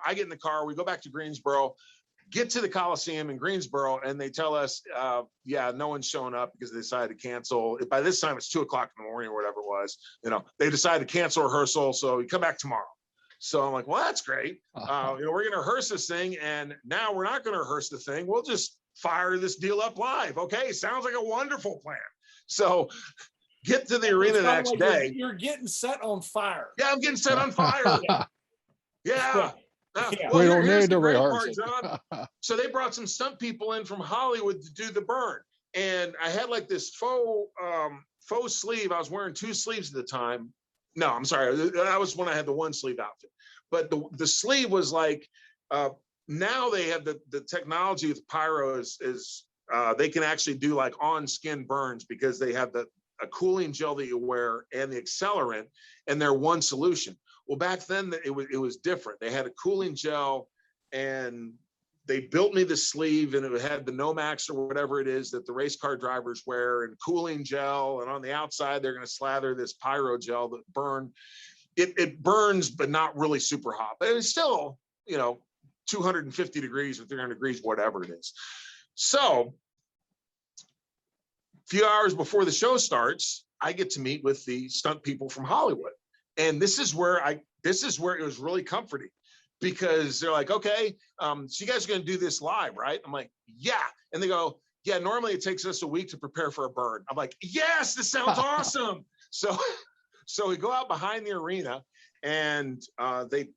I get in the car, we go back to Greensboro, get to the Coliseum in Greensboro, and they tell us, yeah, no one's showing up because they decided to cancel. By this time, it's 2:00 in the morning or whatever it was. They decided to cancel rehearsal, so you come back tomorrow. So I'm like, well, that's great. We're going to rehearse this thing, and now we're not going to rehearse the thing. We'll just fire this deal up live. Okay, sounds like a wonderful plan. So get to the arena the next day. You're getting set on fire. Yeah, I'm getting set on fire. Yeah. Well, we don't need to rehearse it. John. So they brought some stunt people in from Hollywood to do the burn. And I had like this faux sleeve. I was wearing 2 sleeves at the time. No, I'm sorry. That was when I had the 1 sleeve outfit. But the sleeve was like, now they have the technology with pyro is they can actually do like on skin burns because they have a cooling gel that you wear and the accelerant, and they're one solution. Well, back then it was different. They had a cooling gel, and they built me the sleeve, and it had the Nomax or whatever it is that the race car drivers wear, and cooling gel, and on the outside they're going to slather this pyro gel that burn. It burns, but not really super hot. But it's still, 250 degrees or 300 degrees, whatever it is. So a few hours before the show starts, I get to meet with the stunt people from Hollywood. And this is where it was really comforting, because they're like, okay, so you guys are going to do this live, right? I'm like, yeah. And they go, yeah, normally it takes us a week to prepare for a burn. I'm like, yes, this sounds awesome. So we go out behind the arena, and they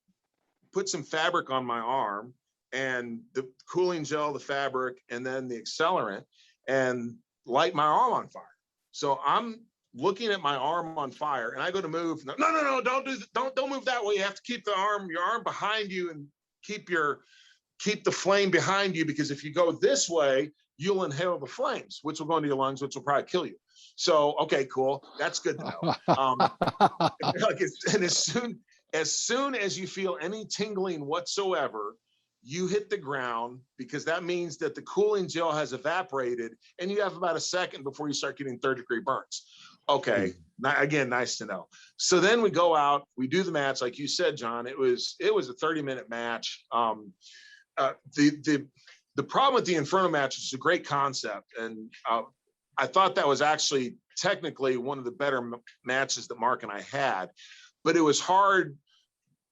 put some fabric on my arm, and the cooling gel, the fabric, and then the accelerant, and light my arm on fire. So I'm looking at my arm on fire, and I go to move. No, don't move that way. You have to keep your arm behind you, and keep the flame behind you, because if you go this way, you'll inhale the flames, which will go into your lungs, which will probably kill you. So, okay, cool. That's good to know. And as soon as you feel any tingling whatsoever, you hit the ground, because that means that the cooling gel has evaporated, and you have about a second before you start getting 3rd-degree burns. Okay, again, nice to know. So then we go out, we do the match, like you said, John. It was a 30-minute match. The problem with the Inferno match is a great concept, and I thought that was actually technically one of the better matches that Mark and I had, but it was hard.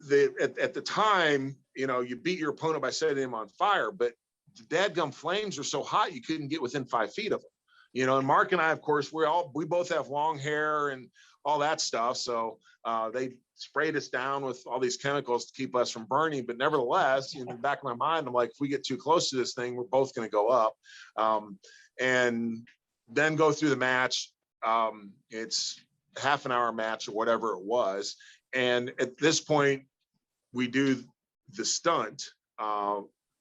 At the time, you beat your opponent by setting him on fire, but the dadgum flames were so hot you couldn't get within 5 feet of them. And Mark and I, of course, we both have long hair and all that stuff, so they sprayed us down with all these chemicals to keep us from burning. But nevertheless, in the back of my mind, I'm like, if we get too close to this thing, we're both going to go up. And then go through the match. It's half an hour match or whatever it was. And at this point, we do the stunt.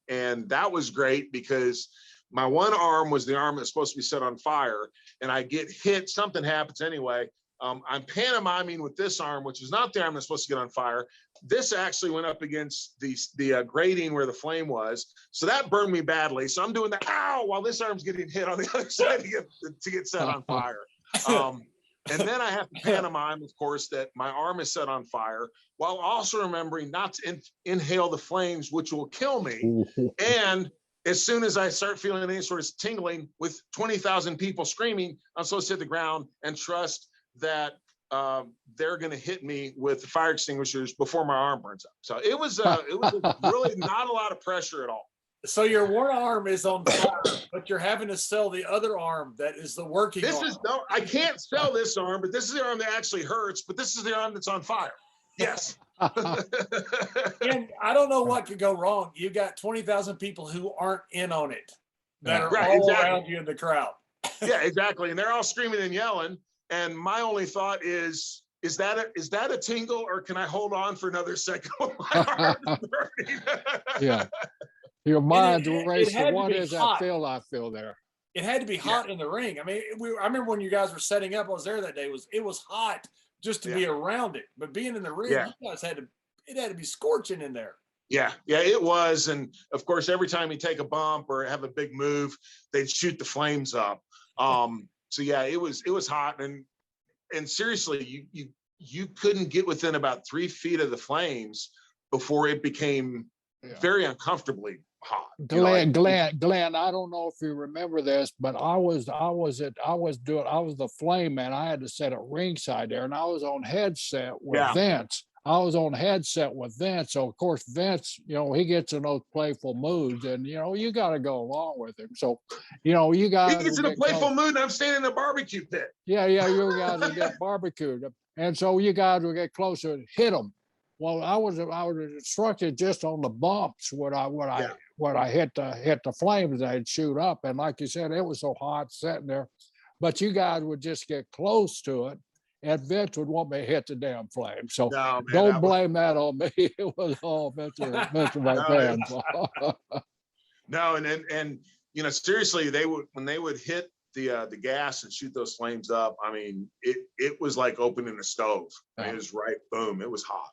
And that was great, because my one arm was the arm that's supposed to be set on fire, and I get hit. Something happens anyway. I'm pantomiming with this arm, which is not the arm that's supposed to get on fire. This actually went up against the grating where the flame was. So that burned me badly. So I'm doing the ow while this arm's getting hit on the other side to get set on fire. And then I have to pantomime, of course, that my arm is set on fire, while also remembering not to inhale the flames, which will kill me. And as soon as I start feeling any sort of tingling with 20,000 people screaming, I'm supposed to hit the ground and trust that they're going to hit me with the fire extinguishers before my arm burns up. So it was really not a lot of pressure at all. So your one arm is on fire, but you're having to sell the other arm that is the working arm. I can't sell this arm, but this is the arm that actually hurts, but this is the arm that's on fire. Yes. And I don't know what could go wrong. You got 20,000 people who aren't in on it, that are all around you in the crowd. Yeah, exactly. And they're all screaming and yelling. And my only thought is that a tingle, or can I hold on for another second when my arm is burning? Yeah. Your mind's racing. What is that feel I feel there? It had to be hot in the ring. I mean, I remember when you guys were setting up, I was there that day. It was hot just to be around it. But being in the ring, you guys had to be scorching in there. Yeah, it was. And of course, every time you take a bump or have a big move, they'd shoot the flames up. So yeah, it was hot. And seriously, you couldn't get within about 3 feet of the flames before it became very uncomfortably hot. Glenn, I don't know if you remember this, but I was the flame man. I had to set at ringside there, and I was on headset with Vince. So of course Vince, he gets in those playful moods, and you got to go along with him. So, you got. He gets in a playful mood, and I'm standing in a barbecue pit. Yeah, you guys will get barbecued, and so you guys will get closer and hit him. Well, I was instructed just on the bumps when I hit the flames, they'd shoot up, and like you said, it was so hot sitting there, but you guys would just get close to it, and Vince would want me to hit the damn flame. So don't blame that on me. It was all Vince McMahon's. No, and seriously, when they would hit the gas and shoot those flames up, I mean, it was like opening a stove. I mean, it was right, boom, it was hot.